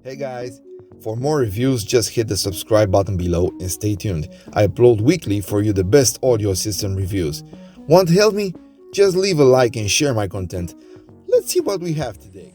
Hey guys, for more reviews just hit the subscribe button below and stay tuned. I upload weekly for you the best audio system reviews. Want to help me? Just leave a like and share my content. Let's see what we have today.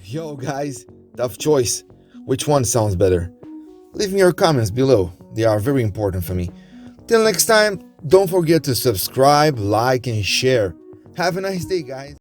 Yo guys, tough choice. Which one sounds better? Leave me your comments below, they are very important for me. Till next time, don't forget to subscribe, like and share. Have a nice day guys.